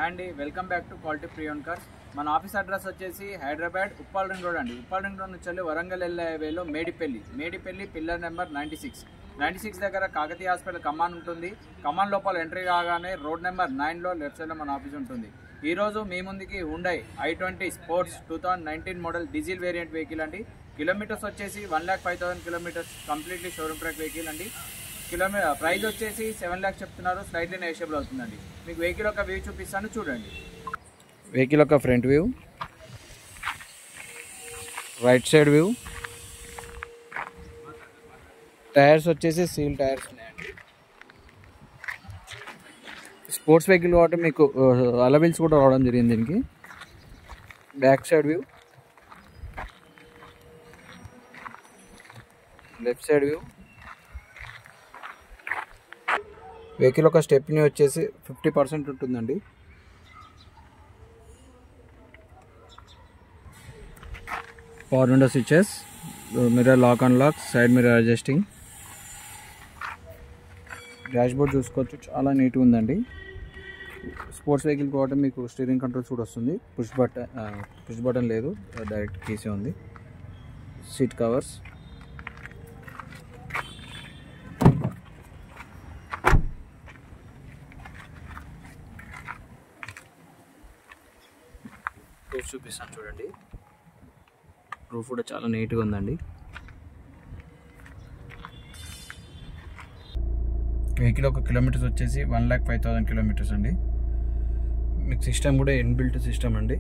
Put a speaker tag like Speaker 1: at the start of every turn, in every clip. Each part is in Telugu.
Speaker 1: And welcome back to quality pre-owned cars. మన ఆఫీస్ అడ్రస్ వచ్చేసి హైదరాబాద్ ఉప్పల్ రింగ్ రోడ్ అండి. ఉప్పల్ రింగ్ రోడ్ నుంచి వరంగల్ వెళ్ళే హైవేలో మేడిపల్లి పిల్లర్ నెంబర్ 96 దగ్గర కాకతీయ హాస్పిటల్ కమాన్ ఉంటుంది. కమాన్ లోపల ఎంట్రీ కాగానే రోడ్ నెంబర్ 9లో లెఫ్ట్ సైడ్లో మన ఆఫీస్ ఉంటుంది. ఈరోజు మీ ముందుకి Hyundai i20 sports 2019 model diesel variant vehicle అండి. కిలోమీటర్స్ వచ్చేసి 1,05,000 kilometres, completely showroom track vehicle అండి. ప్రైస్ వచ్చేసి 7 lakhs చెప్తున్నారు, స్లైట్లీ నెగోషియబుల్ అవుతుందండి. మీకు వెహికల్ యొక్క వ్యూ చూపిస్తాను, చూడండి. వెహికల్ యొక్క front view, right side view, tyres వచ్చేసి సీల్ టైర్స్ ఉన్నాయండి. స్పోర్ట్స్ వెహికల్ కాబట్టి మీకు అలవెల్స్ కూడా రావడం జరిగింది దీనికి. Back side view, left side view. Vehicle ఒక స్టెప్ని వచ్చేసి 50% ఉంటుందండి. Power window switches, mirror lock and lock, side mirror adjusting. Dash board చూసుకోవచ్చు, చాలా నీట్గా ఉందండి. స్పోర్ట్స్ వెహికల్ కాబట్టి మీకు స్టీరింగ్ కంట్రోల్స్ కూడా వస్తుంది. పుష్ బటన్ లేదు, డైరెక్ట్ కీసే ఉంది. సీట్ కవర్స్, రూఫ్ చూపిస్తాను చూడండి. రూఫ్ కూడా చాలా నీట్గా ఉందండి. వెహికల్ ఒక కిలోమీటర్స్ వచ్చేసి 1,05,000 కిలోమీటర్స్ అండి. మీకు సిస్టమ్ కూడా ఇన్బిల్ట్ సిస్టమ్ అండి.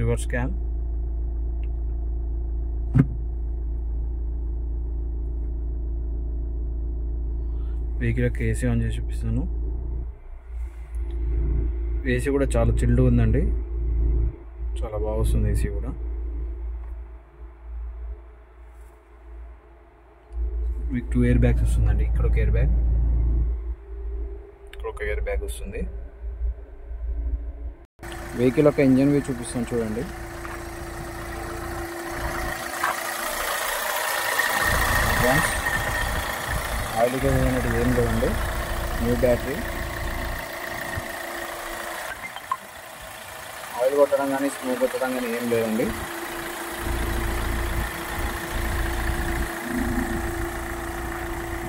Speaker 1: రివర్స్ క్యామ్, వెహికల్ యొక్క ఏసీ ఆన్ చేసి చూపిస్తాను. ఏసీ కూడా చాలా చిల్డ్ ఉందండి, చాలా బాగా వస్తుంది ఏసీ కూడా. మీకు 2 ఎయిర్ బ్యాగ్స్ వస్తుందండి. ఇక్కడ ఒక ఎయిర్ బ్యాగ్, ఇక్కడ ఒక ఎయిర్ బ్యాగ్ వస్తుంది. వెహికల్ యొక్క ఇంజన్ వ్యూ చూపిస్తాను చూడండి. ఆయిల్ అనేది ఏం లేదండి, న్యూ బ్యాటరీ. ఆయిల్ కొట్టడం కానీ స్మోక్ కొట్టడం కానీ ఏం లేదండి.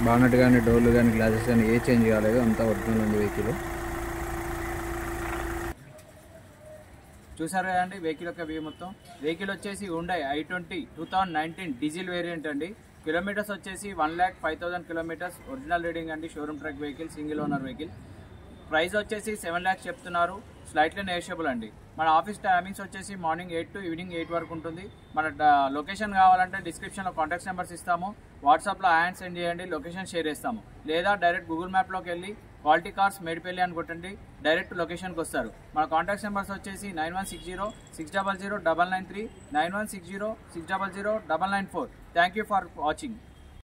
Speaker 1: బానట్ కానీ డోర్లు కానీ గ్లాసెస్ కానీ ఏ చేంజ్ కాలేదు, అంతా ఒరిజినల్ ఉంది వెహికల్. చూసారు కదండి వెహికల్ యొక్క వ్యూ మొత్తం. వెహికల్ వచ్చేసి హుండై i20 2019 డీజిల్ వేరియంట్ అండి. కిలోమీటర్స్ వచ్చేసి 1,05,000 కిలోమీటర్స్, ఒరిజినల్ రీడింగ్ అండి. Showroom track vehicle, single owner vehicle. Price వచ్చేసి 7 lakhs చెప్తున్నారు, స్లైట్లీ నెగోషియబుల్ అండి. మన ఆఫీస్ టైమింగ్స్ వచ్చేసి మార్నింగ్ 8 to ఈవినింగ్ 8 వరకు ఉంటుంది. మన లొకేషన్ కావాలంటే డిస్క్రిప్షన్లో కాంటాక్ట్స్ నెంబర్స్ ఇస్తాము. వాట్సాప్లో హ్యాండ్ సెండ్ చేయండి, లొకేషన్ షేర్ చేస్తాము. లేదా డైరెక్ట్ గూగుల్ మ్యాప్లోకి వెళ్ళి క్వాలిటీ కార్స్ మేడిపల్లి అని కొట్టండి, డైరెక్ట్ లొకేషన్కి వస్తారు. మన కాంటాక్ట్స్ నెంబర్స్ వచ్చేసి 9160-600-993, 9160-600-994. Thank you for watching.